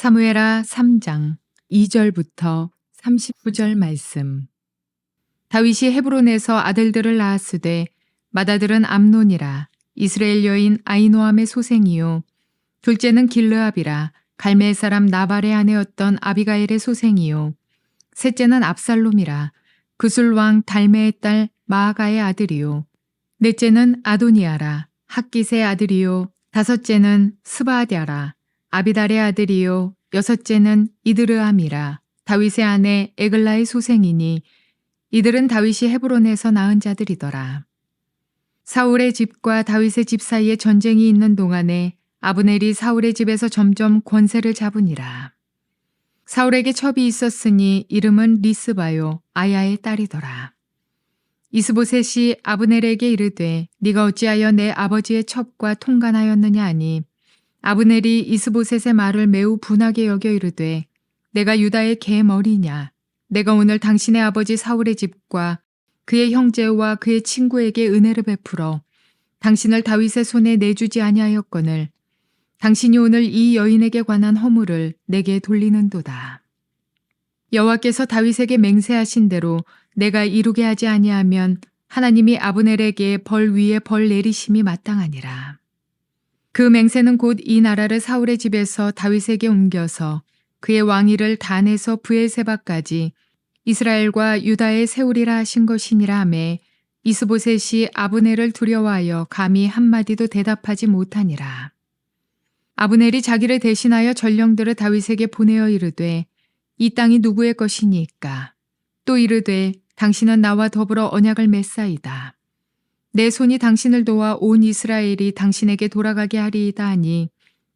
사무엘하 3장 2절부터 39절 말씀. 다윗이 헤브론에서 아들들을 낳았으되 맏아들은 암논이라 이스라엘 여인 아히노함의 소생이요 둘째는 길르압이라 갈멜 사람 나발의 아내였던 아비가일의 소생이요 셋째는 압살롬이라 그술 왕 달메의 딸 마아가의 아들이요 넷째는 아도니아라 학깃의 아들이요 다섯째는 스바아랴라 아비달의 아들이요 여섯째는 이드르암이라 다윗의 아내 에글라의 소생이니 이들은 다윗이 헤브론에서 낳은 자들이더라. 사울의 집과 다윗의 집 사이에 전쟁이 있는 동안에 아브넬이 사울의 집에서 점점 권세를 잡으니라. 사울에게 첩이 있었으니 이름은 리스바요 아야의 딸이더라. 이스보셋이 아브넬에게 이르되 네가 어찌하여 내 아버지의 첩과 통간하였느냐 하니 아브넬이 이스보셋의 말을 매우 분하게 여겨 이르되 내가 유다의 개머리냐 내가 오늘 당신의 아버지 사울의 집과 그의 형제와 그의 친구에게 은혜를 베풀어 당신을 다윗의 손에 내주지 아니하였거늘 당신이 오늘 이 여인에게 관한 허물을 내게 돌리는도다. 여호와께서 다윗에게 맹세하신 대로 내가 이루게 하지 아니하면 하나님이 아브넬에게 벌 위에 벌 내리심이 마땅하니라. 그 맹세는 곧 이 나라를 사울의 집에서 다윗에게 옮겨서 그의 왕위를 단에서 브엘세바까지 이스라엘과 유다에 세우리라 하신 것이니라 하매 이스보셋이 아브넬을 두려워하여 감히 한마디도 대답하지 못하니라. 아브넬이 자기를 대신하여 전령들을 다윗에게 보내어 이르되 이 땅이 누구의 것이니까 또 이르되 당신은 나와 더불어 언약을 맺사이다. 내 손이 당신을 도와 온 이스라엘이 당신에게 돌아가게 하리이다 하니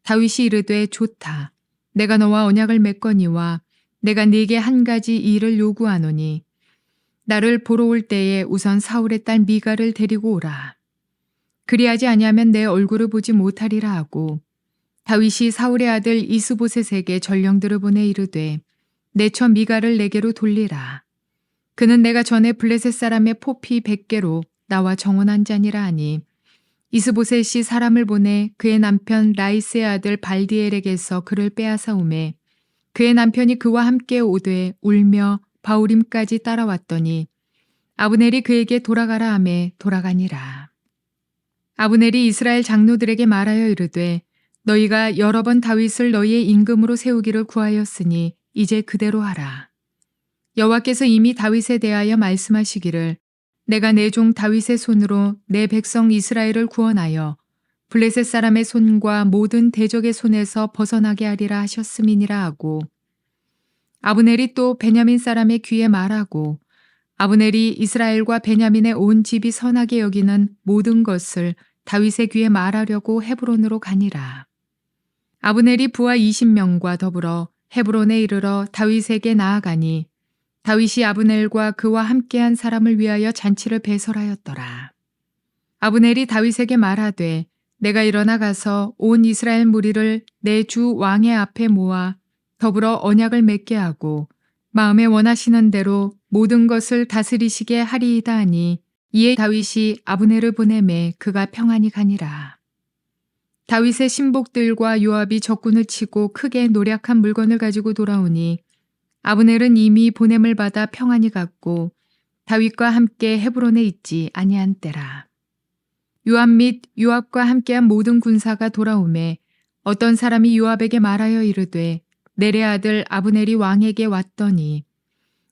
다윗이 이르되 좋다. 내가 너와 언약을 맺거니와 내가 네게 한 가지 일을 요구하노니 나를 보러 올 때에 우선 사울의 딸 미가를 데리고 오라. 그리하지 아니하면 내 얼굴을 보지 못하리라 하고 다윗이 사울의 아들 이스보셋에게 전령들을 보내 이르되 내 처 미가를 내게로 돌리라. 그는 내가 전에 블레셋 사람의 포피 100개로 나와 정언한 자니라 하니 이스보셋이 사람을 보내 그의 남편 라이스의 아들 발디엘에게서 그를 빼앗아 오매 그의 남편이 그와 함께 오되 울며 바울임까지 따라왔더니 아브넬이 그에게 돌아가라 하매 돌아가니라. 아브넬이 이스라엘 장로들에게 말하여 이르되 너희가 여러 번 다윗을 너희의 임금으로 세우기를 구하였으니 이제 그대로 하라. 여호와께서 이미 다윗에 대하여 말씀하시기를 내가 내 종 다윗의 손으로 내 백성 이스라엘을 구원하여 블레셋 사람의 손과 모든 대적의 손에서 벗어나게 하리라 하셨음이니라 하고 아브넬이 또 베냐민 사람의 귀에 말하고 아브넬이 이스라엘과 베냐민의 온 집이 선하게 여기는 모든 것을 다윗의 귀에 말하려고 헤브론으로 가니라. 아브넬이 부하 20명과 더불어 헤브론에 이르러 다윗에게 나아가니 다윗이 아브넬과 그와 함께한 사람을 위하여 잔치를 배설하였더라. 아브넬이 다윗에게 말하되 내가 일어나 가서 온 이스라엘 무리를 내 주 왕의 앞에 모아 더불어 언약을 맺게 하고 마음에 원하시는 대로 모든 것을 다스리시게 하리이다 하니 이에 다윗이 아브넬을 보내매 그가 평안히 가니라. 다윗의 신복들과 요압이 적군을 치고 크게 노략한 물건을 가지고 돌아오니 아브넬은 이미 보냄을 받아 평안히 갔고 다윗과 함께 헤브론에 있지 아니한 때라. 요압 및 요압과 함께한 모든 군사가 돌아오매 어떤 사람이 요압에게 말하여 이르되 넬의 아들 아브넬이 왕에게 왔더니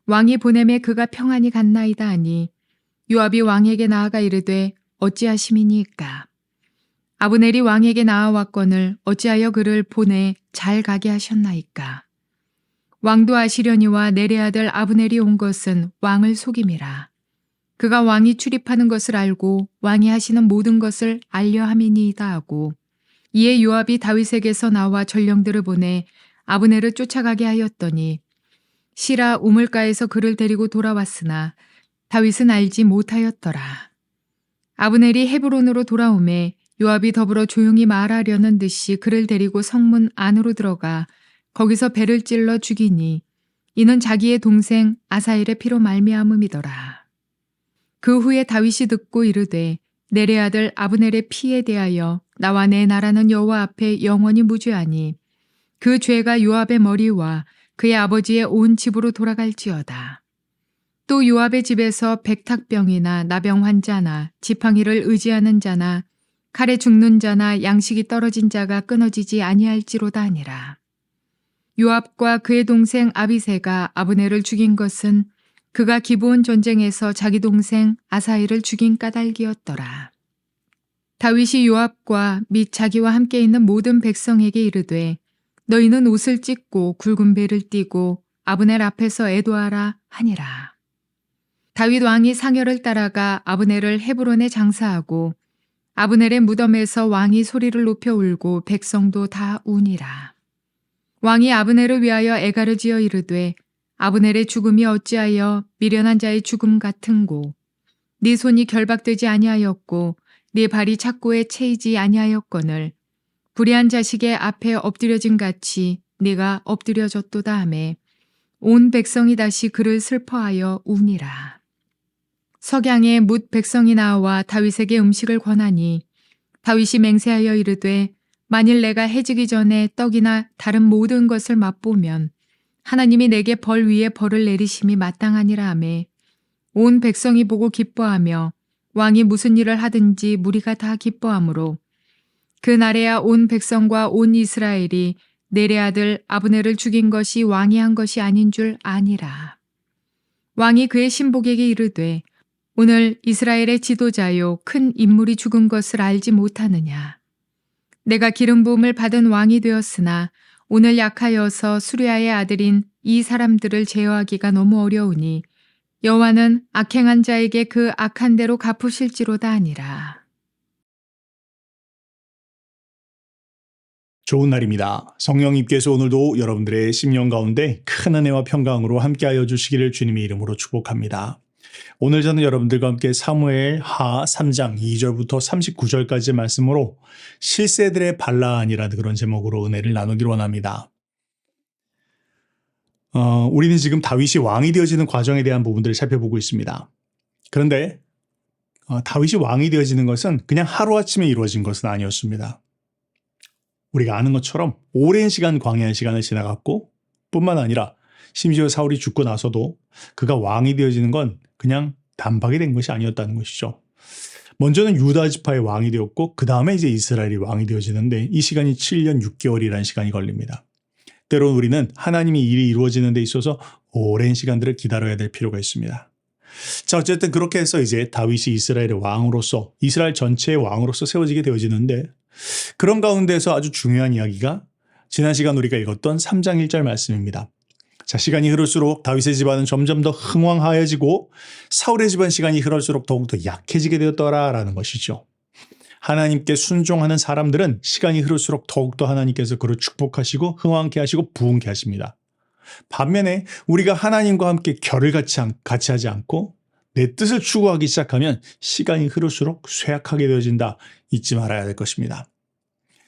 왕이 보냄에 그가 평안히 갔나이다 하니 요압이 왕에게 나아가 이르되 어찌하심이니까. 아브넬이 왕에게 나아왔거늘 어찌하여 그를 보내 잘 가게 하셨나이까. 왕도 아시려니와 넬의 아들 아브넬이 온 것은 왕을 속임이라. 그가 왕이 출입하는 것을 알고 왕이 하시는 모든 것을 알려 함이니이다 하고 이에 요압이 다윗에게서 나와 전령들을 보내 아브넬을 쫓아가게 하였더니 시라 우물가에서 그를 데리고 돌아왔으나 다윗은 알지 못하였더라. 아브넬이 헤브론으로 돌아오매 요압이 더불어 조용히 말하려는 듯이 그를 데리고 성문 안으로 들어가 거기서 배를 찔러 죽이니 이는 자기의 동생 아사엘의 피로 말미암음이더라. 그 후에 다윗이 듣고 이르되 넬의 아들 아브넬의 피에 대하여 나와 내 나라는 여호와 앞에 영원히 무죄하니 그 죄가 요압의 머리와 그의 아버지의 온 집으로 돌아갈지어다. 또 요압의 집에서 백탁병이나 나병 환자나 지팡이를 의지하는 자나 칼에 죽는 자나 양식이 떨어진 자가 끊어지지 아니할지로다 하니라. 요압과 그의 동생 아비새가 아브넬을 죽인 것은 그가 기브온 전쟁에서 자기 동생 아사엘을 죽인 까닭이었더라. 다윗이 요압과 및 자기와 함께 있는 모든 백성에게 이르되 너희는 옷을 찢고 굵은 배를 띠고 아브넬 앞에서 애도하라 하니라. 다윗 왕이 상열을 따라가 아브넬을 헤브론에 장사하고 아브넬의 무덤에서 왕이 소리를 높여 울고 백성도 다 우니라. 왕이 아브넬을 위하여 애가를 지어 이르되 아브넬의 죽음이 어찌하여 미련한 자의 죽음 같은고 네 손이 결박되지 아니하였고 네 발이 착고에 채이지 아니하였거늘 불의한 자식의 앞에 엎드려진 같이 네가 엎드려졌도다 하매 온 백성이 다시 그를 슬퍼하여 우니라. 석양에 뭇 백성이 나와 다윗에게 음식을 권하니 다윗이 맹세하여 이르되 만일 내가 해지기 전에 떡이나 다른 모든 것을 맛보면 하나님이 내게 벌 위에 벌을 내리심이 마땅하니라 하매 온 백성이 보고 기뻐하며 왕이 무슨 일을 하든지 무리가 다 기뻐하므로 그날에야 온 백성과 온 이스라엘이 넬의 아들 아브넬을 죽인 것이 왕이 한 것이 아닌 줄 아니라. 왕이 그의 신복에게 이르되 오늘 이스라엘의 지도자요 큰 인물이 죽은 것을 알지 못하느냐. 내가 기름 부음을 받은 왕이 되었으나 오늘 약하여서 수리아의 아들인 이 사람들을 제어하기가 너무 어려우니 여호와는 악행한 자에게 그 악한 대로 갚으실지로다 하니라. 좋은 날입니다. 성령님께서 오늘도 여러분들의 심령 가운데 큰 은혜와 평강으로 함께하여 주시기를 주님의 이름으로 축복합니다. 오늘 저는 여러분들과 함께 사무엘 하 3장 2절부터 39절까지 말씀으로 실세들의 반란이라는 그런 제목으로 은혜를 나누기를 원합니다. 우리는 지금 다윗이 왕이 되어지는 과정에 대한 부분들을 살펴보고 있습니다. 그런데 다윗이 왕이 되어지는 것은 그냥 하루아침에 이루어진 것은 아니었습니다. 우리가 아는 것처럼 오랜 시간 광야의 시간을 지나갔고 뿐만 아니라 심지어 사울이 죽고 나서도 그가 왕이 되어지는 건 그냥 단박에 된 것이 아니었다는 것이죠. 먼저는 유다 지파의 왕이 되었고 그 다음에 이제 이스라엘이 왕이 되어지는데 이 시간이 7년 6개월이라는 시간이 걸립니다. 때로는 우리는 하나님이 일이 이루어지는 데 있어서 오랜 시간들을 기다려야 될 필요가 있습니다. 자, 어쨌든 그렇게 해서 이제 다윗이 이스라엘의 왕으로서 이스라엘 전체의 왕으로서 세워지게 되어지는데 그런 가운데서 아주 중요한 이야기가 지난 시간 우리가 읽었던 3장 1절 말씀입니다. 자, 시간이 흐를수록 다윗의 집안은 점점 더 흥왕하여지고 사울의 집안 시간이 흐를수록 더욱더 약해지게 되었더라라는 것이죠. 하나님께 순종하는 사람들은 시간이 흐를수록 더욱더 하나님께서 그를 축복하시고 흥왕케 하시고 부흥케 하십니다. 반면에 우리가 하나님과 함께 결을 같이 하지 않고 내 뜻을 추구하기 시작하면 시간이 흐를수록 쇠약하게 되어진다. 잊지 말아야 될 것입니다.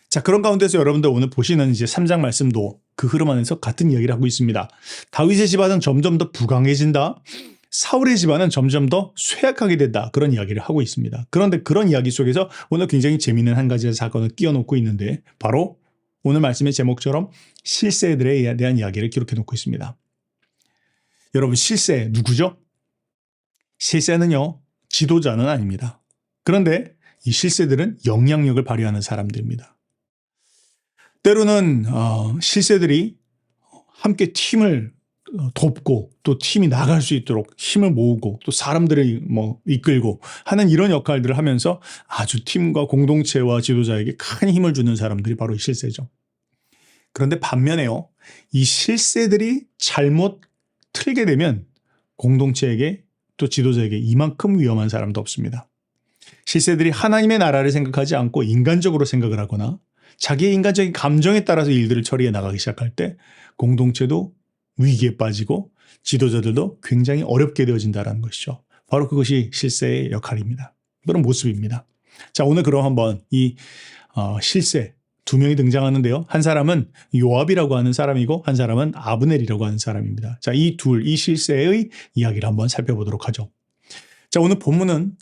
자, 그런 가운데서 여러분들 오늘 보시는 이제 3장 말씀도 그 흐름 안에서 같은 이야기를 하고 있습니다. 다윗의 집안은 점점 더 부강해진다. 사울의 집안은 점점 더 쇠약하게 된다. 그런 이야기를 하고 있습니다. 그런데 그런 이야기 속에서 오늘 굉장히 재미있는 한 가지의 사건을 끼워놓고 있는데 바로 오늘 말씀의 제목처럼 실세들에 대한 이야기를 기록해 놓고 있습니다. 여러분, 실세 누구죠? 실세는요, 지도자는 아닙니다. 그런데 이 실세들은 영향력을 발휘하는 사람들입니다. 때로는 실세들이 함께 팀을 돕고 또 팀이 나갈 수 있도록 힘을 모으고 또 사람들을 이끌고 하는 이런 역할들을 하면서 아주 팀과 공동체와 지도자에게 큰 힘을 주는 사람들이 바로 실세죠. 그런데 반면에요, 이 실세들이 잘못 틀게 되면 공동체에게 또 지도자에게 이만큼 위험한 사람도 없습니다. 실세들이 하나님의 나라를 생각하지 않고 인간적으로 생각을 하거나 자기의 인간적인 감정에 따라서 일들을 처리해 나가기 시작할 때 공동체도 위기에 빠지고 지도자들도 굉장히 어렵게 되어진다는 것이죠. 바로 그것이 실세의 역할입니다. 그런 모습입니다. 자, 오늘 그럼 한번 이 실세 두 명이 등장하는데요. 한 사람은 요압이라고 하는 사람이고 한 사람은 아브넬이라고 하는 사람입니다. 자, 이 실세의 이야기를 한번 살펴보도록 하죠. 자, 오늘 본문은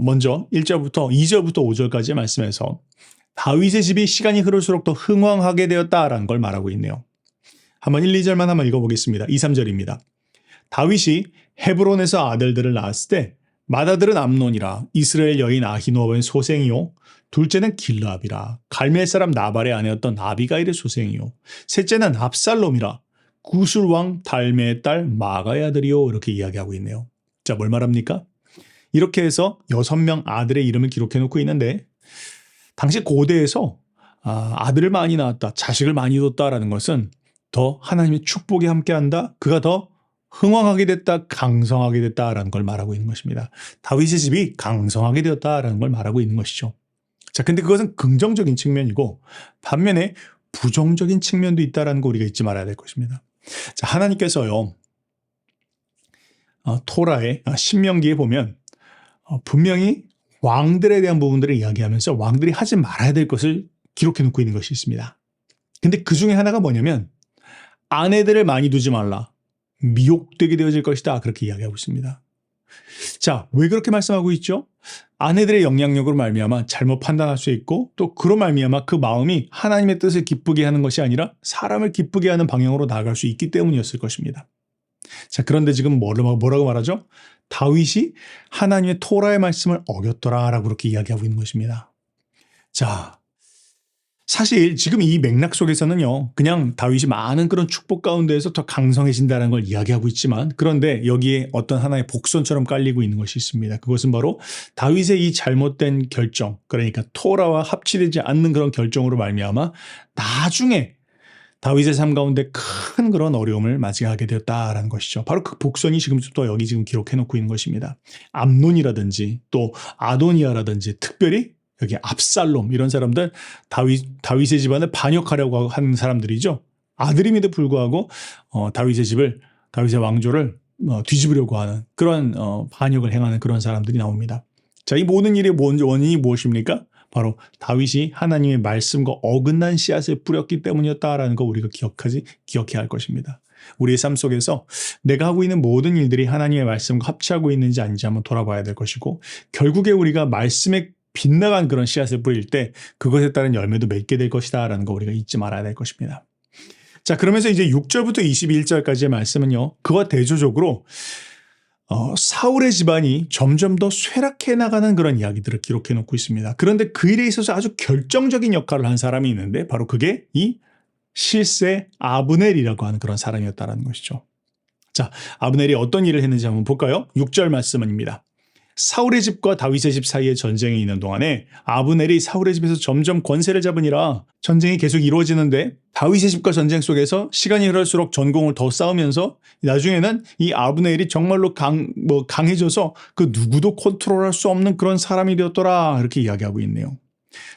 먼저 1절부터 2절부터 5절까지의 말씀에서 다윗의 집이 시간이 흐를수록 더 흥왕하게 되었다라는 걸 말하고 있네요. 한번 1, 2절만 한번 읽어보겠습니다. 2, 3절입니다. 다윗이 헤브론에서 아들들을 낳았을 때 맏아들은 암논이라 이스라엘 여인 아히노아의 소생이요 둘째는 길르압이라 갈멜 사람 나발의 아내였던 아비가일의 소생이요 셋째는 압살롬이라 구술 왕 달메의 딸 마가의 아들이요 이렇게 이야기하고 있네요. 자, 뭘 말합니까? 이렇게 해서 6명 아들의 이름을 기록해 놓고 있는데 당시 고대에서 아들을 많이 낳았다, 자식을 많이 뒀다라는 것은 더 하나님의 축복이 함께한다, 그가 더 흥왕하게 됐다, 강성하게 됐다라는 걸 말하고 있는 것입니다. 다윗의 집이 강성하게 되었다라는 걸 말하고 있는 것이죠. 자, 근데 그것은 긍정적인 측면이고 반면에 부정적인 측면도 있다라는 거 우리가 잊지 말아야 될 것입니다. 자, 하나님께서요, 토라의 신명기에 보면 분명히 왕들에 대한 부분들을 이야기하면서 왕들이 하지 말아야 될 것을 기록해 놓고 있는 것이 있습니다. 근데 그 중에 하나가 뭐냐면 아내들을 많이 두지 말라. 미혹되게 되어질 것이다. 그렇게 이야기하고 있습니다. 자, 왜 그렇게 말씀하고 있죠? 아내들의 영향력으로 말미암아 잘못 판단할 수 있고 또 그로 말미암아 그 마음이 하나님의 뜻을 기쁘게 하는 것이 아니라 사람을 기쁘게 하는 방향으로 나아갈 수 있기 때문이었을 것입니다. 자, 그런데 지금 뭐라고 말하죠? 다윗이 하나님의 토라의 말씀을 어겼더라라고 그렇게 이야기하고 있는 것입니다. 자, 사실 지금 이 맥락 속에서는요, 그냥 다윗이 많은 그런 축복 가운데에서 더 강성해진다는 걸 이야기하고 있지만, 그런데 여기에 어떤 하나의 복선처럼 깔리고 있는 것이 있습니다. 그것은 바로 다윗의 이 잘못된 결정, 그러니까 토라와 합치되지 않는 그런 결정으로 말미암아 나중에 다윗의 삶 가운데 큰 그런 어려움을 맞이하게 되었다라는 것이죠. 바로 그 복선이 지금부터 여기 지금 기록해 놓고 있는 것입니다. 암논이라든지 또 아도니아라든지 특별히 여기 압살롬 이런 사람들 다윗의 집안을 반역하려고 하는 사람들이죠. 아들임에도 불구하고 다윗의 왕조를 뒤집으려고 하는 그런 반역을 행하는 그런 사람들이 나옵니다. 자, 이 모든 일의 원인이 무엇입니까? 바로 다윗이 하나님의 말씀과 어긋난 씨앗을 뿌렸기 때문이었다라는 거 우리가 기억해야 할 것입니다. 우리의 삶 속에서 내가 하고 있는 모든 일들이 하나님의 말씀과 합치하고 있는지 아닌지 한번 돌아봐야 될 것이고, 결국에 우리가 말씀에 빗나간 그런 씨앗을 뿌릴 때 그것에 따른 열매도 맺게 될 것이다라는 거 우리가 잊지 말아야 될 것입니다. 자, 그러면서 이제 6절부터 21절까지의 말씀은요, 그와 대조적으로 사울의 집안이 점점 더 쇠락해 나가는 그런 이야기들을 기록해 놓고 있습니다. 그런데 그 일에 있어서 아주 결정적인 역할을 한 사람이 있는데 바로 그게 이 실세 아브넬이라고 하는 그런 사람이었다는 것이죠. 자, 아브넬이 어떤 일을 했는지 한번 볼까요? 6절 말씀입니다. 사울의 집과 다윗의 집 사이에 전쟁이 있는 동안에 아브넬이 사울의 집에서 점점 권세를 잡으니라 전쟁이 계속 이루어지는데 다윗의 집과 전쟁 속에서 시간이 흐를수록 전공을 더 쌓으면서 나중에는 이 아브넬이 정말로 강해져서 그 누구도 컨트롤할 수 없는 그런 사람이 되었더라 이렇게 이야기하고 있네요.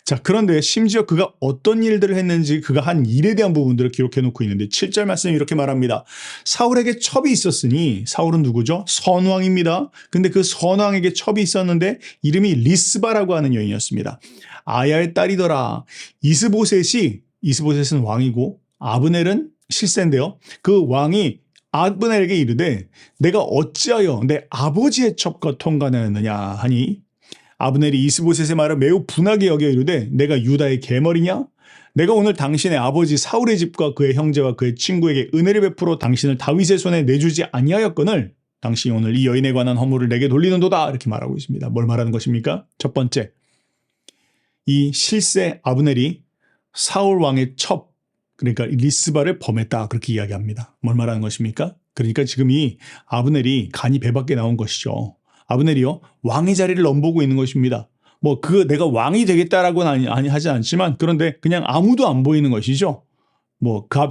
자, 그런데 심지어 그가 어떤 일들을 했는지 그가 한 일에 대한 부분들을 기록해 놓고 있는데 7절 말씀이 이렇게 말합니다. 사울에게 첩이 있었으니, 사울은 누구죠? 선왕입니다. 근데 그 선왕에게 첩이 있었는데 이름이 리스바라고 하는 여인이었습니다. 아야의 딸이더라. 이스보셋은 왕이고 아브넬은 실세인데요. 그 왕이 아브넬에게 이르되 내가 어찌하여 내 아버지의 첩과 통관하였느냐 하니, 아브넬이 이스보셋의 말을 매우 분하게 여겨 이르되 내가 유다의 계머리냐? 내가 오늘 당신의 아버지 사울의 집과 그의 형제와 그의 친구에게 은혜를 베풀어 당신을 다윗의 손에 내주지 아니하였거늘 당신이 오늘 이 여인에 관한 허물을 내게 돌리는도다 이렇게 말하고 있습니다. 뭘 말하는 것입니까? 첫 번째, 이 실세 아브넬이 사울 왕의 첩, 그러니까 리스바를 범했다 그렇게 이야기합니다. 뭘 말하는 것입니까? 그러니까 지금 이 아브넬이 간이 배 밖에 나온 것이죠. 아브넬이요, 왕의 자리를 넘보고 있는 것입니다. 내가 왕이 되겠다라고는 하지 않지만, 그런데 그냥 아무도 안 보이는 것이죠.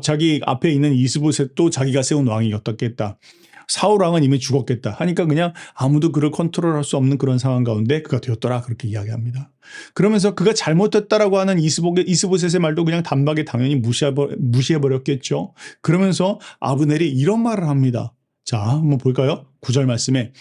자기 앞에 있는 이스보셋도 자기가 세운 왕이 어떻겠다. 사울 왕은 이미 죽었겠다 하니까 그냥 아무도 그를 컨트롤할 수 없는 그런 상황 가운데 그가 되었더라 그렇게 이야기합니다. 그러면서 그가 잘못했다라고 하는 이스보셋의 말도 그냥 단박에 당연히 무시해버렸겠죠. 그러면서 아브넬이 이런 말을 합니다. 자, 한번 볼까요? 9절 말씀에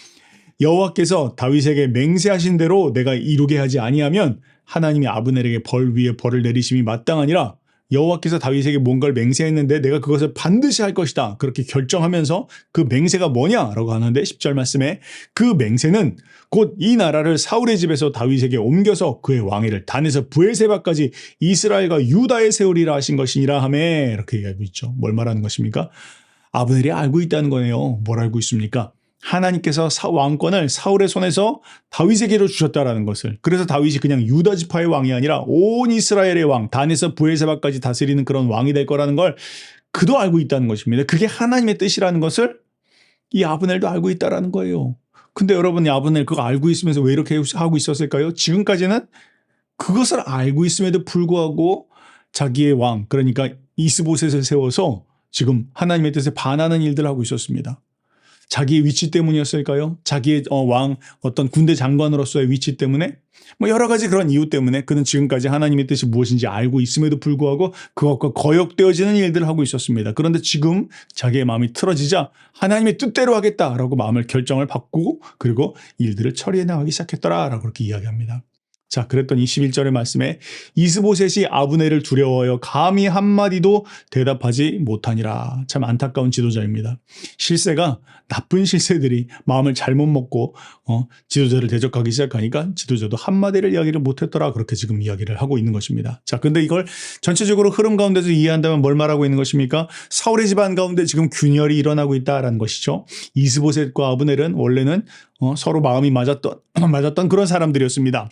여호와께서 다윗에게 맹세하신 대로 내가 이루게 하지 아니하면 하나님이 아브넬에게 벌 위에 벌을 내리심이 마땅하니라. 여호와께서 다윗에게 뭔가를 맹세했는데 내가 그것을 반드시 할 것이다. 그렇게 결정하면서 그 맹세가 뭐냐라고 하는데 10절 말씀에 그 맹세는 곧 이 나라를 사울의 집에서 다윗에게 옮겨서 그의 왕위를 단에서 브엘세바까지 이스라엘과 유다에 세우리라 하신 것이니라 하며 이렇게 얘기하고 있죠. 뭘 말하는 것입니까? 아브넬이 알고 있다는 거예요. 뭘 알고 있습니까? 하나님께서 왕권을 사울의 손에서 다윗에게로 주셨다라는 것을. 그래서 다윗이 그냥 유다 지파의 왕이 아니라 온 이스라엘의 왕, 단에서 브엘세바까지 다스리는 그런 왕이 될 거라는 걸 그도 알고 있다는 것입니다. 그게 하나님의 뜻이라는 것을 이 아브넬도 알고 있다라는 거예요. 근데 여러분, 아브넬 그거 알고 있으면서 왜 이렇게 하고 있었을까요? 지금까지는 그것을 알고 있음에도 불구하고 자기의 왕, 그러니까 이스보셋을 세워서 지금 하나님의 뜻에 반하는 일들을 하고 있었습니다. 자기의 위치 때문이었을까요? 자기의 왕, 어떤 군대 장관으로서의 위치 때문에? 뭐 여러 가지 그런 이유 때문에 그는 지금까지 하나님의 뜻이 무엇인지 알고 있음에도 불구하고 그것과 거역되어지는 일들을 하고 있었습니다. 그런데 지금 자기의 마음이 틀어지자 하나님의 뜻대로 하겠다라고 마음을 결정을 바꾸고 그리고 일들을 처리해 나가기 시작했더라라고 그렇게 이야기합니다. 자, 그랬더니 21절의 말씀에 이스보셋이 아브넬을 두려워하여 감히 한마디도 대답하지 못하니라. 참 안타까운 지도자입니다. 실세가 나쁜 실세들이 마음을 잘못 먹고 지도자를 대적하기 시작하니까 지도자도 한마디를 이야기를 못했더라. 그렇게 지금 이야기를 하고 있는 것입니다. 자, 근데 이걸 전체적으로 흐름 가운데서 이해한다면 뭘 말하고 있는 것입니까? 사울의 집안 가운데 지금 균열이 일어나고 있다라는 것이죠. 이스보셋과 아브넬은 원래는 서로 마음이 맞았던 그런 사람들이었습니다.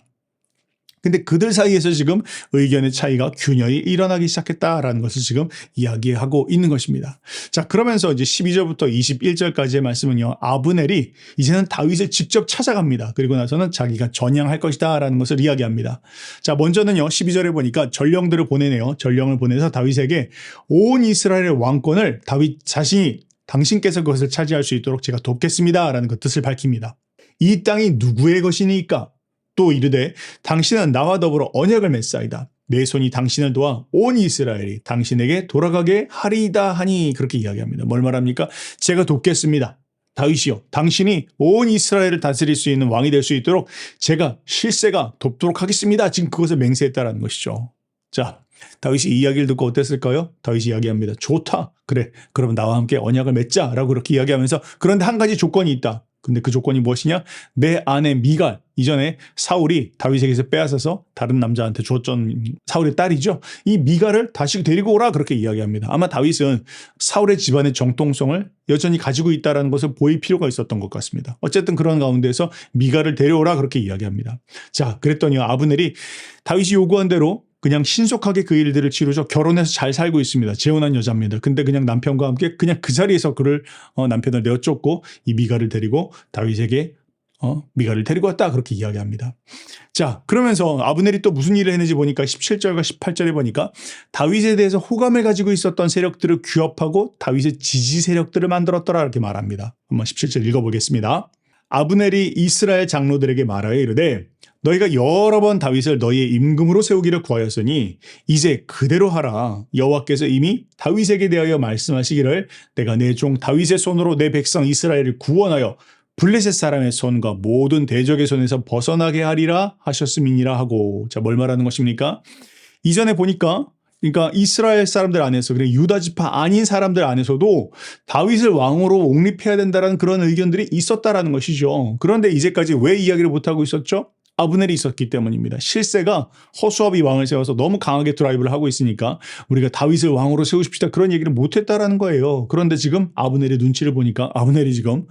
근데 그들 사이에서 지금 의견의 차이가 균열이 일어나기 시작했다라는 것을 지금 이야기하고 있는 것입니다. 자, 그러면서 이제 12절부터 21절까지의 말씀은요. 아브넬이 이제는 다윗을 직접 찾아갑니다. 그리고 나서는 자기가 전향할 것이다라는 것을 이야기합니다. 자, 먼저는요. 12절에 보니까 전령들을 보내네요. 전령을 보내서 다윗에게 온 이스라엘의 왕권을 다윗 자신이 당신께서 그것을 차지할 수 있도록 제가 돕겠습니다라는 그 뜻을 밝힙니다. 이 땅이 누구의 것이니까? 또 이르되 당신은 나와 더불어 언약을 맺사이다. 내 손이 당신을 도와 온 이스라엘이 당신에게 돌아가게 하리이다 하니 그렇게 이야기합니다. 뭘 말합니까? 제가 돕겠습니다. 다윗이요. 당신이 온 이스라엘을 다스릴 수 있는 왕이 될 수 있도록 제가 실세가 돕도록 하겠습니다. 지금 그것을 맹세했다라는 것이죠. 자, 다윗이 이 이야기를 듣고 어땠을까요? 다윗이 이야기합니다. 좋다. 그래. 그러면 나와 함께 언약을 맺자라고 그렇게 이야기하면서 그런데 한 가지 조건이 있다. 근데 그 조건이 무엇이냐? 내 아내 미갈, 이전에 사울이 다윗에게서 빼앗아서 다른 남자한테 줬던 사울의 딸이죠. 이 미갈을 다시 데리고 오라 그렇게 이야기합니다. 아마 다윗은 사울의 집안의 정통성을 여전히 가지고 있다는 것을 보일 필요가 있었던 것 같습니다. 어쨌든 그런 가운데서 미갈을 데려오라 그렇게 이야기합니다. 자, 그랬더니 아브넬이 다윗이 요구한 대로 그냥 신속하게 그 일들을 치르죠. 결혼해서 잘 살고 있습니다. 재혼한 여자입니다. 근데 그냥 남편과 함께 그냥 그 자리에서 그를 남편을 내어쫓고 이 미갈을 데리고 다윗에게 미갈을 데리고 왔다 그렇게 이야기합니다. 자, 그러면서 아브넬이 또 무슨 일을 했는지 보니까 17절과 18절에 보니까 다윗에 대해서 호감을 가지고 있었던 세력들을 규합하고 다윗의 지지 세력들을 만들었더라 이렇게 말합니다. 한번 17절 읽어보겠습니다. 아브넬이 이스라엘 장로들에게 말하여 이르되 너희가 여러 번 다윗을 너희의 임금으로 세우기를 구하였으니 이제 그대로 하라. 여호와께서 이미 다윗에게 대하여 말씀하시기를 내가 내 종 다윗의 손으로 내 백성 이스라엘을 구원하여 블레셋 사람의 손과 모든 대적의 손에서 벗어나게 하리라 하셨음이니라 하고. 자, 뭘 말하는 것입니까? 이전에 보니까 그러니까 이스라엘 사람들 안에서 그리고 유다 지파 아닌 사람들 안에서도 다윗을 왕으로 옹립해야 된다는 그런 의견들이 있었다라는 것이죠. 그런데 이제까지 왜 이야기를 못하고 있었죠? 아브넬이 있었기 때문입니다. 실세가 허수아비 왕을 세워서 너무 강하게 드라이브를 하고 있으니까 우리가 다윗을 왕으로 세우십시다 그런 얘기를 못했다라는 거예요. 그런데 지금 아브넬의 눈치를 보니까 아브넬이 지금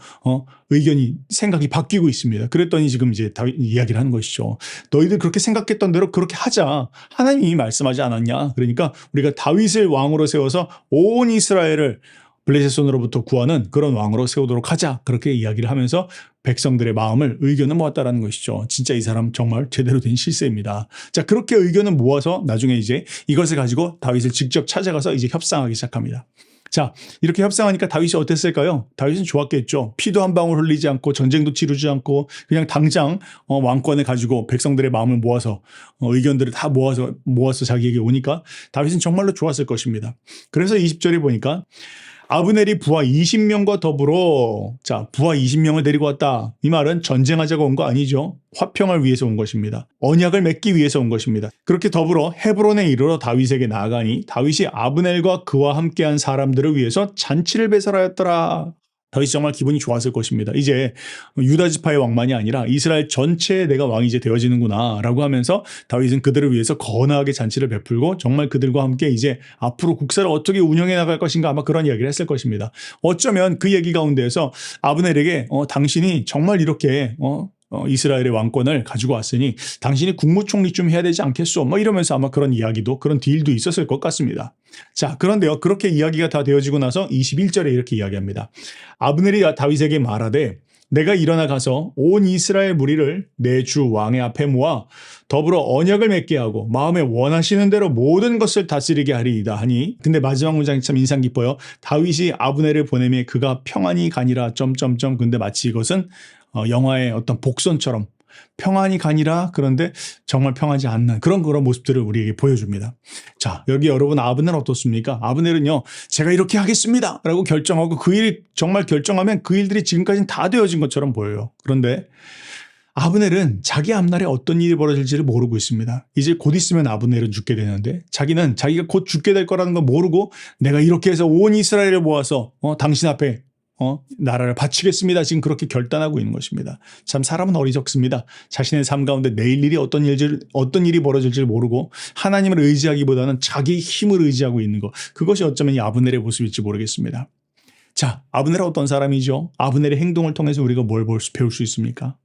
생각이 바뀌고 있습니다. 그랬더니 지금 이제 다윗 이야기를 하는 것이죠. 너희들 그렇게 생각했던 대로 그렇게 하자. 하나님이 말씀하지 않았냐. 그러니까 우리가 다윗을 왕으로 세워서 온 이스라엘을 블레셋 손으로부터 구하는 그런 왕으로 세우도록 하자. 그렇게 이야기를 하면서 백성들의 마음을 의견을 모았다라는 것이죠. 진짜 이 사람 정말 제대로 된 실세입니다. 자, 그렇게 의견을 모아서 나중에 이제 이것을 가지고 다윗을 직접 찾아가서 이제 협상하기 시작합니다. 자, 이렇게 협상하니까 다윗이 어땠을까요? 다윗은 좋았겠죠. 피도 한 방울 흘리지 않고 전쟁도 치르지 않고 그냥 당장 왕권을 가지고 백성들의 마음을 모아서 의견들을 다 모아서 자기에게 오니까 다윗은 정말로 좋았을 것입니다. 그래서 20절에 보니까 아브넬이 부하 20명과 더불어 자 부하 20명을 데리고 왔다. 이 말은 전쟁하자고 온 거 아니죠. 화평을 위해서 온 것입니다. 언약을 맺기 위해서 온 것입니다. 그렇게 더불어 헤브론에 이르러 다윗에게 나아가니 다윗이 아브넬과 그와 함께한 사람들을 위해서 잔치를 배설하였더라. 다윗이 정말 기분이 좋았을 것입니다. 이제 유다 지파의 왕만이 아니라 이스라엘 전체에 내가 왕이 이제 되어지는구나 라고 하면서 다윗은 그들을 위해서 거나하게 잔치를 베풀고 정말 그들과 함께 이제 앞으로 국사를 어떻게 운영해 나갈 것인가 아마 그런 이야기를 했을 것입니다. 어쩌면 그 얘기 가운데에서 아브넬에게 당신이 정말 이렇게 이스라엘의 왕권을 가지고 왔으니 당신이 국무총리 좀 해야 되지 않겠소? 뭐 이러면서 아마 그런 이야기도 그런 딜도 있었을 것 같습니다. 자, 그런데요. 그렇게 이야기가 다 되어지고 나서 21절에 이렇게 이야기합니다. 아브넬이 다윗에게 말하되 내가 일어나 가서 온 이스라엘 무리를 내 주 왕의 앞에 모아 더불어 언약을 맺게 하고 마음에 원하시는 대로 모든 것을 다스리게 하리이다 하니 근데 마지막 문장이 참 인상 깊어요. 다윗이 아브넬을 보내매 그가 평안히 가니라 점점점 근데 마치 이것은 영화의 어떤 복선처럼 평안히 가니라 그런데 정말 평하지 않는 그런 모습들을 우리에게 보여줍니다. 자, 여기 여러분 아브넬은 어떻습니까? 아브넬은요, 제가 이렇게 하겠습니다 라고 결정하고 그 일 정말 결정하면 그 일들이 지금까지는 다 되어진 것처럼 보여요. 그런데 아브넬은 자기 앞날에 어떤 일이 벌어질지를 모르고 있습니다. 이제 곧 있으면 아브넬은 죽게 되는데 자기는 자기가 곧 죽게 될 거라는 걸 모르고 내가 이렇게 해서 온 이스라엘을 모아서 당신 앞에 나라를 바치겠습니다. 지금 그렇게 결단하고 있는 것입니다. 참 사람은 어리석습니다. 자신의 삶 가운데 내일 일이 어떤 일이 벌어질지 모르고 하나님을 의지하기보다는 자기 힘을 의지하고 있는 것. 그것이 어쩌면 이 아브넬의 모습일지 모르겠습니다. 자, 아브넬은 어떤 사람이죠? 아브넬의 행동을 통해서 우리가 뭘 배울 수 있습니까?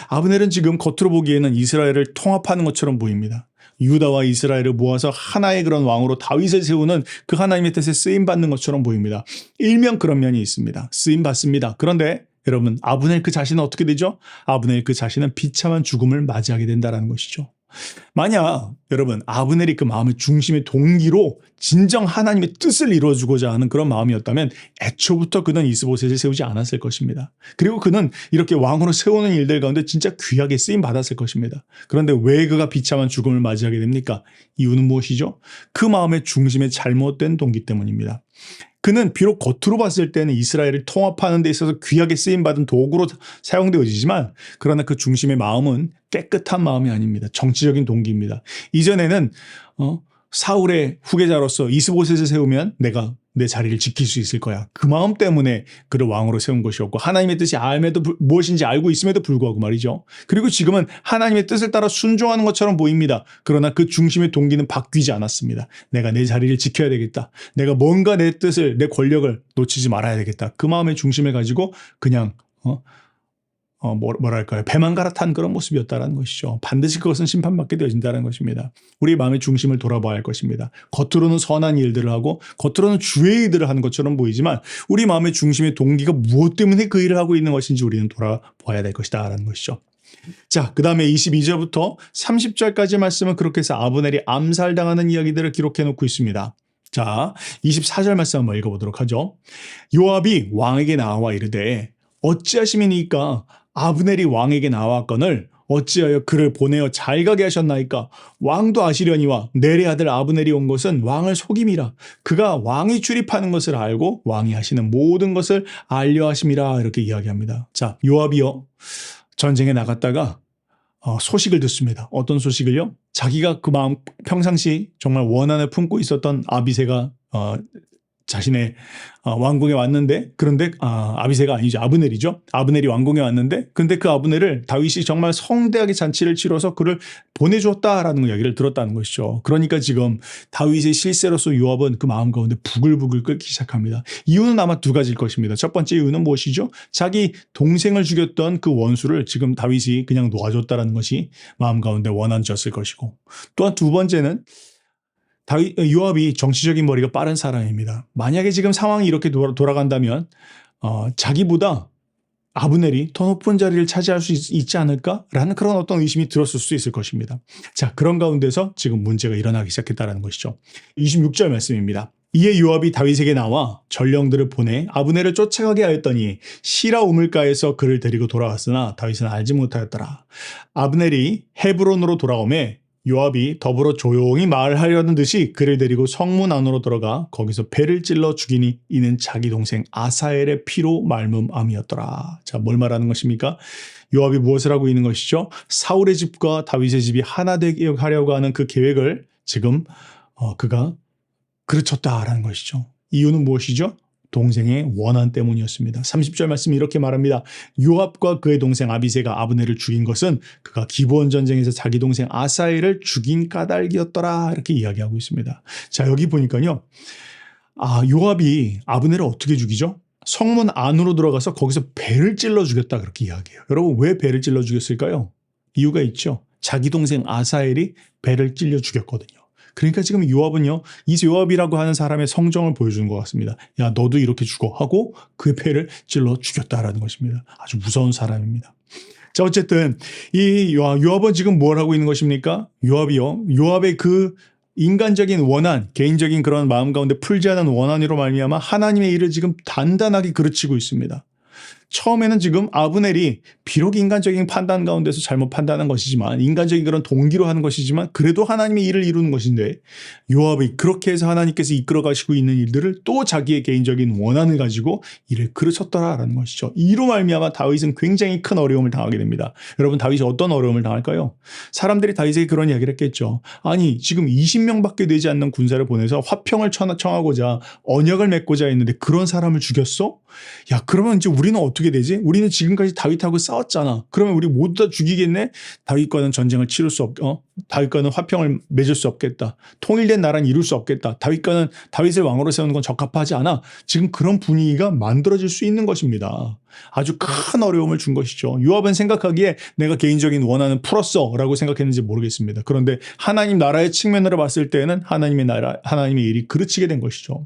아브넬은 지금 겉으로 보기에는 이스라엘을 통합하는 것처럼 보입니다. 유다와 이스라엘을 모아서 하나의 그런 왕으로 다윗을 세우는 그 하나님의 뜻에 쓰임받는 것처럼 보입니다. 일면 그런 면이 있습니다. 쓰임받습니다. 그런데 여러분 아브넬 그 자신은 어떻게 되죠? 아브넬 그 자신은 비참한 죽음을 맞이하게 된다는 것이죠. 만약 여러분 아브넬이 그 마음의 중심의 동기로 진정 하나님의 뜻을 이루어주고자 하는 그런 마음이었다면 애초부터 그는 이스보셋을 세우지 않았을 것입니다. 그리고 그는 이렇게 왕으로 세우는 일들 가운데 진짜 귀하게 쓰임 받았을 것입니다. 그런데 왜 그가 비참한 죽음을 맞이하게 됩니까? 이유는 무엇이죠? 그 마음의 중심의 잘못된 동기 때문입니다. 그는 비록 겉으로 봤을 때는 이스라엘을 통합하는 데 있어서 귀하게 쓰임받은 도구로 사용되어지지만 그러나 그 중심의 마음은 깨끗한 마음이 아닙니다. 정치적인 동기입니다. 이전에는 사울의 후계자로서 이스보셋을 세우면 내가 내 자리를 지킬 수 있을 거야. 그 마음 때문에 그를 왕으로 세운 것이었고 하나님의 뜻이 무엇인지 알고 있음에도 불구하고 말이죠. 그리고 지금은 하나님의 뜻을 따라 순종하는 것처럼 보입니다. 그러나 그 중심의 동기는 바뀌지 않았습니다. 내가 내 자리를 지켜야 되겠다. 내가 뭔가 내 뜻을 내 권력을 놓치지 말아야 되겠다. 그 마음의 중심을 가지고 그냥 뭐랄까요? 배만 갈아탄 그런 모습이었다는 것이죠. 반드시 그것은 심판받게 되어진다는 것입니다. 우리 마음의 중심을 돌아봐야 할 것입니다. 겉으로는 선한 일들을 하고 겉으로는 주의 일들을 하는 것처럼 보이지만 우리 마음의 중심의 동기가 무엇 때문에 그 일을 하고 있는 것인지 우리는 돌아봐야 될 것이다라는 것이죠. 자, 그 다음에 22절부터 30절까지 말씀은 그렇게 해서 아브넬이 암살당하는 이야기들을 기록해 놓고 있습니다. 자, 24절 말씀 한번 읽어보도록 하죠. 요압이 왕에게 나와 이르되 어찌하심이니까 아브넬이 왕에게 나왔거늘 어찌하여 그를 보내어 잘 가게 하셨나이까? 왕도 아시려니와 넬의 아들 아브넬이 온 것은 왕을 속임이라. 그가 왕이 출입하는 것을 알고 왕이 하시는 모든 것을 알려 하심이라. 이렇게 이야기합니다. 자, 요압이요 전쟁에 나갔다가 소식을 듣습니다. 어떤 소식을요? 자기가 그 마음 평상시 정말 원한을 품고 있었던 아비새가 자신의 왕궁에 왔는데 그런데 아비새가 아니죠. 아브넬이죠. 아브넬이 왕궁에 왔는데 근데 그 아브넬을 다윗이 정말 성대하게 잔치를 치러서 그를 보내주었다라는 이야기를 들었다는 것이죠. 그러니까 지금 다윗의 실세로서 요압은 그 마음 가운데 부글부글 끓기 시작합니다. 이유는 아마 두 가지일 것입니다. 첫 번째 이유는 무엇이죠? 자기 동생을 죽였던 그 원수를 지금 다윗이 그냥 놓아줬다라는 것이 마음 가운데 원한이었을 것이고 또한 두 번째는 요압이 정치적인 머리가 빠른 사람입니다. 만약에 지금 상황이 이렇게 돌아간다면 자기보다 아브넬이 더 높은 자리를 차지할 수 있지 않을까라는 그런 어떤 의심이 들었을 수 있을 것입니다. 자, 그런 가운데서 지금 문제가 일어나기 시작했다는 것이죠. 26절 말씀입니다. 이에 요압이 다윗에게 나와 전령들을 보내 아브넬을 쫓아가게 하였더니 시라 우물가에서 그를 데리고 돌아갔으나 다윗은 알지 못하였더라. 아브넬이 헤브론으로 돌아오매 요압이 더불어 조용히 말하려는 듯이 그를 데리고 성문 안으로 들어가 거기서 배를 찔러 죽이니 이는 자기 동생 아사엘의 피로 말미암이었더라. 자, 뭘 말하는 것입니까? 요압이 무엇을 하고 있는 것이죠? 사울의 집과 다윗의 집이 하나 되게 하려고 하는 그 계획을 지금 그가 그르쳤다라는 것이죠. 이유는 무엇이죠? 동생의 원한 때문이었습니다. 30절 말씀이 이렇게 말합니다. 요압과 그의 동생 아비새가 아브넬을 죽인 것은 그가 기브온 전쟁에서 자기 동생 아사엘을 죽인 까닭이었더라. 이렇게 이야기하고 있습니다. 자, 여기 보니까요. 요압이 아브넬을 어떻게 죽이죠? 성문 안으로 들어가서 거기서 배를 찔러 죽였다 그렇게 이야기해요. 여러분 왜 배를 찔러 죽였을까요? 이유가 있죠. 자기 동생 아사엘이 배를 찔러 죽였거든요. 그러니까 지금 요압은요, 이 요압이라고 하는 사람의 성정을 보여주는 것 같습니다. 야, 너도 이렇게 죽어 하고 그의 배를 찔러 죽였다라는 것입니다. 아주 무서운 사람입니다. 자, 어쨌든 이 요압은 지금 뭘 하고 있는 것입니까? 요압의 그 인간적인 원한, 개인적인 그런 마음 가운데 풀지 않은 원한으로 말미암아 하나님의 일을 지금 단단하게 그르치고 있습니다. 처음에는 지금 아브넬이 비록 인간적인 판단 가운데서 잘못 판단한 것이지만 인간적인 그런 동기로 하는 것이지만 그래도 하나님의 일을 이루는 것인데 요압이 그렇게 해서 하나님께서 이끌어 가시고 있는 일들을 또 자기의 개인적인 원한을 가지고 일을 그르쳤더라라는 것이죠. 이로 말미암아 다윗은 굉장히 큰 어려움을 당하게 됩니다. 여러분 다윗이 어떤 어려움을 당할까요? 사람들이 다윗에게 그런 이야기를 했겠죠. 아니 지금 20명밖에 되지 않는 군사를 보내서 화평을 청하고자 언약을 맺고자 했는데 그런 사람을 죽였어? 야 그러면 이제 우리는 어떻게 되지? 우리는 지금까지 다윗하고 싸웠잖아. 그러면 우리 모두 다 죽이겠네? 다윗과는 전쟁을 치를 수 다윗과는 화평을 맺을 수 없겠다. 통일된 나라는 이룰 수 없겠다. 다윗을 왕으로 세우는 건 적합하지 않아. 지금 그런 분위기가 만들어질 수 있는 것입니다. 아주 큰 어려움을 준 것이죠. 요압은 생각하기에 내가 개인적인 원한은 풀었어라고 생각했는지 모르겠습니다. 그런데 하나님 나라의 측면으로 봤을 때는 하나님의 일이 그르치게 된 것이죠.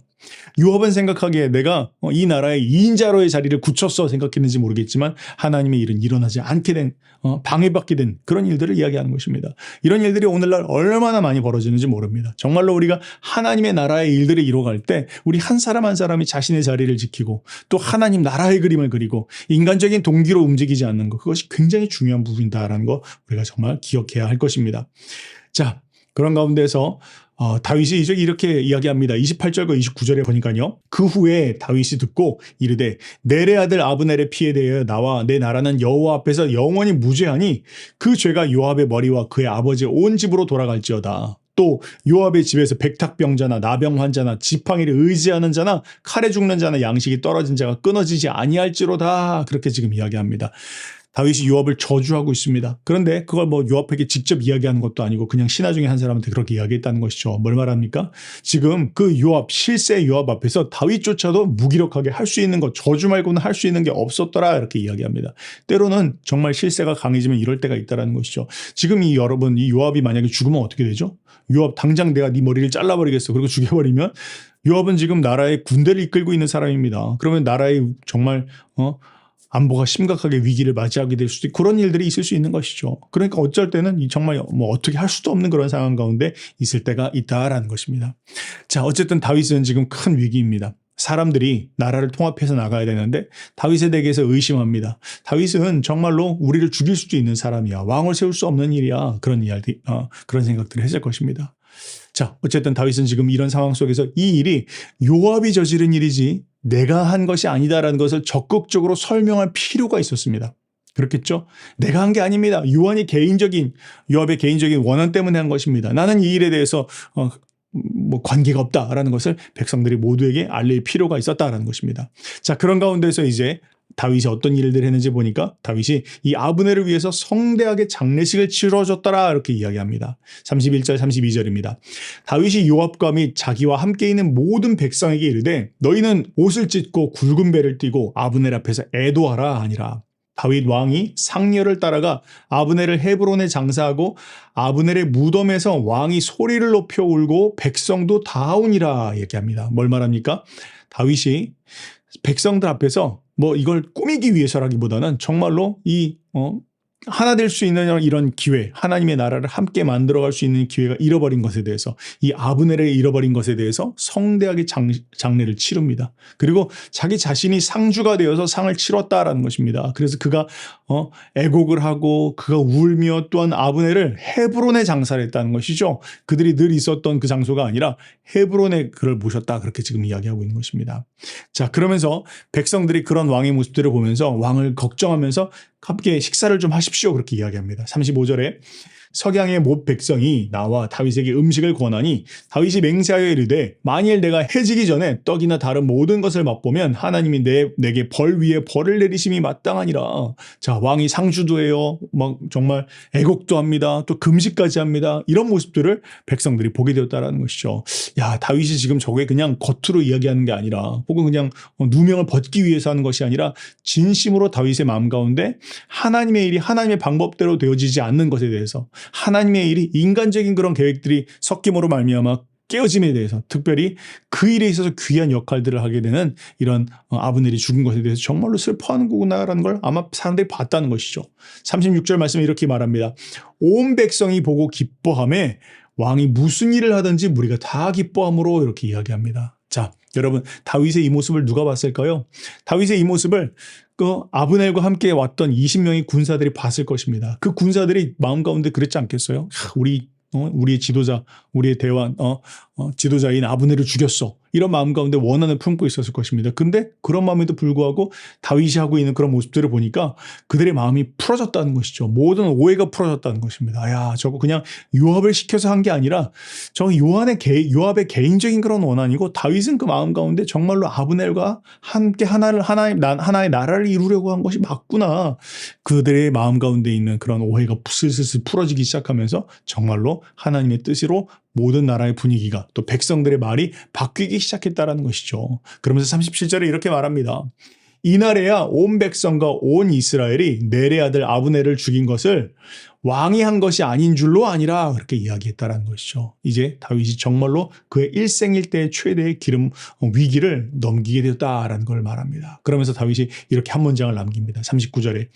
요압은 생각하기에 내가 이 나라의 2인자로의 자리를 굳혔어 생각했는지 모르겠지만 하나님의 일은 일어나지 않게 된 방해받게 된 그런 일들을 이야기하는 것입니다. 이런 일들이 오늘날 얼마나 많이 벌어지는지 모릅니다. 정말로 우리가 하나님의 나라의 일들을 이뤄갈 때 우리 한 사람 한 사람이 자신의 자리를 지키고 또 하나님 나라의 그림을 그리고 인간적인 동기로 움직이지 않는 것 그것이 굉장히 중요한 부분이다라는 거 우리가 정말 기억해야 할 것입니다. 자, 그런 가운데서 다윗이 이제 이렇게 이야기합니다. 28절과 29절에 보니까요. 그 후에 다윗이 듣고 이르되 넬의 아들 아브넬의 피에 대하여 나와 내 나라는 여호와 앞에서 영원히 무죄하니 그 죄가 요압의 머리와 그의 아버지의 온 집으로 돌아갈지어다. 또 요압의 집에서 백탁병자나 나병 환자나 지팡이를 의지하는 자나 칼에 죽는 자나 양식이 떨어진 자가 끊어지지 아니할지로다. 그렇게 지금 이야기합니다. 다윗이 요압을 저주하고 있습니다. 그런데 그걸 요압에게 직접 이야기하는 것도 아니고 그냥 신하 중에 한 사람한테 그렇게 이야기했다는 것이죠. 뭘 말합니까? 지금 그 실세 요압 앞에서 다윗조차도 무기력하게 할 수 있는 것, 저주 말고는 할 수 있는 게 없었더라 이렇게 이야기합니다. 때로는 정말 실세가 강해지면 이럴 때가 있다는 것이죠. 지금 이 요압이 만약에 죽으면 어떻게 되죠? 요압 당장 내가 네 머리를 잘라버리겠어. 그리고 죽여버리면 요압은 지금 나라의 군대를 이끌고 있는 사람입니다. 그러면 나라의 정말 안보가 심각하게 위기를 맞이하게 될 수도 있고 그런 일들이 있을 수 있는 것이죠. 그러니까 어쩔 때는 정말 어떻게 할 수도 없는 그런 상황 가운데 있을 때가 있다라는 것입니다. 자, 어쨌든 다윗은 지금 큰 위기입니다. 사람들이 나라를 통합해서 나가야 되는데 다윗에 대해서 의심합니다. 다윗은 정말로 우리를 죽일 수도 있는 사람이야. 왕을 세울 수 없는 일이야. 그런 생각들을 했을 것입니다. 자, 어쨌든 다윗은 지금 이런 상황 속에서 이 일이 요압이 저지른 일이지 내가 한 것이 아니다라는 것을 적극적으로 설명할 필요가 있었습니다. 그렇겠죠? 내가 한 게 아닙니다. 요압의 개인적인 원한 때문에 한 것입니다. 나는 이 일에 대해서 관계가 없다라는 것을 백성들이 모두에게 알릴 필요가 있었다라는 것입니다. 자, 그런 가운데서 이제 다윗이 어떤 일들을 했는지 보니까 다윗이 이 아브넬을 위해서 성대하게 장례식을 치러줬더라 이렇게 이야기합니다. 31절 32절입니다. 다윗이 요압과 및 자기와 함께 있는 모든 백성에게 이르되 너희는 옷을 찢고 굵은 배를 띠고 아브넬 앞에서 애도하라 하니라. 다윗 왕이 상렬을 따라가 아브넬을 헤브론에 장사하고 아브넬의 무덤에서 왕이 소리를 높여 울고 백성도 다 우니라 얘기합니다. 뭘 말합니까? 다윗이 백성들 앞에서 이걸 꾸미기 위해서라기보다는 정말로 하나 될 수 있는 이런 기회, 하나님의 나라를 함께 만들어갈 수 있는 기회가 잃어버린 것에 대해서 이 아브넬을 잃어버린 것에 대해서 성대하게 장례를 치릅니다. 그리고 자기 자신이 상주가 되어서 상을 치렀다라는 것입니다. 그래서 그가 애곡을 하고 그가 울며 또한 아브넬을 헤브론에 장사를 했다는 것이죠. 그들이 늘 있었던 그 장소가 아니라 헤브론에 그를 모셨다. 그렇게 지금 이야기하고 있는 것입니다. 자, 그러면서 백성들이 그런 왕의 모습들을 보면서 왕을 걱정하면서 함께 식사를 좀 하십시오. 그렇게 이야기합니다. 35절에 석양의 못 백성이 나와 다윗에게 음식을 권하니 다윗이 맹세하여 이르되 만일 내가 해지기 전에 떡이나 다른 모든 것을 맛보면 하나님이 내게 벌 위에 벌을 내리심이 마땅하니라. 자, 왕이 상주도 해요. 막 정말 애곡도 합니다. 또 금식까지 합니다. 이런 모습들을 백성들이 보게 되었다라는 것이죠. 야, 다윗이 지금 저게 그냥 겉으로 이야기하는 게 아니라 혹은 그냥 누명을 벗기 위해서 하는 것이 아니라 진심으로 다윗의 마음 가운데 하나님의 일이 하나님의 방법대로 되어지지 않는 것에 대해서 하나님의 일이 인간적인 그런 계획들이 섞임으로 말미암아 깨어짐에 대해서 특별히 그 일에 있어서 귀한 역할들을 하게 되는 이런 아브넬이 죽은 것에 대해서 정말로 슬퍼하는 거구나라는 걸 아마 사람들이 봤다는 것이죠. 36절 말씀에 이렇게 말합니다. 온 백성이 보고 기뻐하며 왕이 무슨 일을 하든지 무리가 다 기뻐함으로 이렇게 이야기합니다. 자, 여러분 다윗의 이 모습을 누가 봤을까요? 다윗의 이 모습을 그 아브넬과 함께 왔던 20명의 군사들이 봤을 것입니다. 그 군사들이 마음 가운데 그랬지 않겠어요? 우리의 지도자, 우리의 대왕, 지도자인 아브넬을 죽였어. 이런 마음 가운데 원한을 품고 있었을 것입니다. 근데 그런 마음에도 불구하고 다윗이 하고 있는 그런 모습들을 보니까 그들의 마음이 풀어졌다는 것이죠. 모든 오해가 풀어졌다는 것입니다. 야, 저거 그냥 요압을 시켜서 한 게 아니라 저 요압의 개인적인 그런 원한이고 다윗은 그 마음 가운데 정말로 아브넬과 함께 하나의 나라를 이루려고 한 것이 맞구나. 그들의 마음 가운데 있는 그런 오해가 슬슬 풀어지기 시작하면서 정말로 하나님의 뜻으로 모든 나라의 분위기가 또 백성들의 말이 바뀌기 시작했다라는 것이죠. 그러면서 37절에 이렇게 말합니다. 이날에야 온 백성과 온 이스라엘이 넬의 아들 아브넬을 죽인 것을 왕이 한 것이 아닌 줄로 아니라 그렇게 이야기했다라는 것이죠. 이제 다윗이 정말로 그의 일생일대의 최대의 위기를 넘기게 되었다라는 걸 말합니다. 그러면서 다윗이 이렇게 한 문장을 남깁니다. 39절에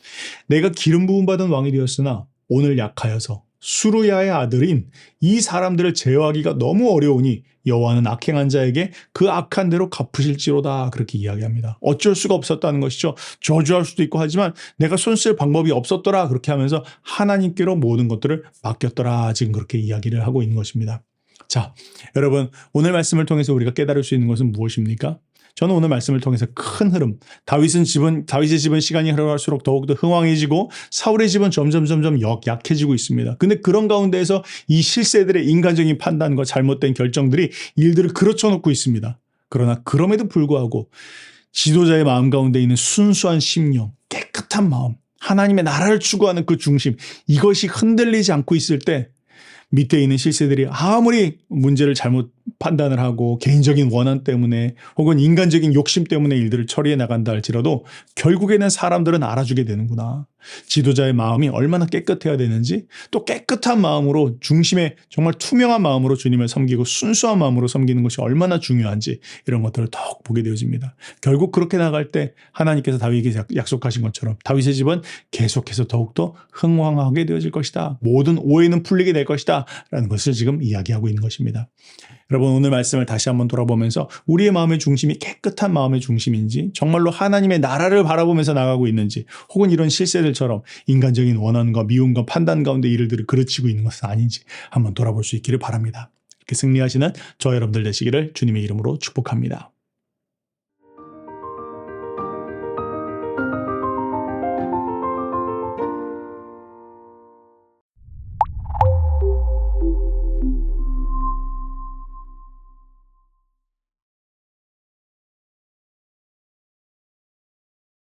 내가 기름 부음 받은 왕이 되었으나 오늘 약하여서 수루야의 아들인 이 사람들을 제어하기가 너무 어려우니 여호와는 악행한 자에게 그 악한 대로 갚으실지로다 그렇게 이야기합니다. 어쩔 수가 없었다는 것이죠. 저주할 수도 있고 하지만 내가 손쓸 방법이 없었더라 그렇게 하면서 하나님께로 모든 것들을 맡겼더라 지금 그렇게 이야기를 하고 있는 것입니다. 자, 여러분 오늘 말씀을 통해서 우리가 깨달을 수 있는 것은 무엇입니까? 저는 오늘 말씀을 통해서 큰 흐름, 다윗의 집은 시간이 흘러갈수록 더욱더 흥왕해지고 사울의 집은 점점 약해지고 있습니다. 근데 그런 가운데에서 이 실세들의 인간적인 판단과 잘못된 결정들이 일들을 그르쳐놓고 있습니다. 그러나 그럼에도 불구하고 지도자의 마음 가운데 있는 순수한 심령, 깨끗한 마음, 하나님의 나라를 추구하는 그 중심, 이것이 흔들리지 않고 있을 때 밑에 있는 실세들이 아무리 문제를 잘못 판단을 하고 개인적인 원한 때문에 혹은 인간적인 욕심 때문에 일들을 처리해 나간다 할지라도 결국에는 사람들은 알아주게 되는구나. 지도자의 마음이 얼마나 깨끗해야 되는지 또 깨끗한 마음으로 중심에 정말 투명한 마음으로 주님을 섬기고 순수한 마음으로 섬기는 것이 얼마나 중요한지 이런 것들을 더욱 보게 되어집니다. 결국 그렇게 나갈 때 하나님께서 다윗에게 약속하신 것처럼 다윗의 집은 계속해서 더욱더 흥왕하게 되어질 것이다. 모든 오해는 풀리게 될 것이다. 라는 것을 지금 이야기하고 있는 것입니다. 여러분 오늘 말씀을 다시 한번 돌아보면서 우리의 마음의 중심이 깨끗한 마음의 중심인지 정말로 하나님의 나라를 바라보면서 나가고 있는지 혹은 이런 실세들처럼 인간적인 원한과 미움과 판단 가운데 일들을 그르치고 있는 것은 아닌지 한번 돌아볼 수 있기를 바랍니다. 이렇게 승리하시는 저 여러분들 되시기를 주님의 이름으로 축복합니다.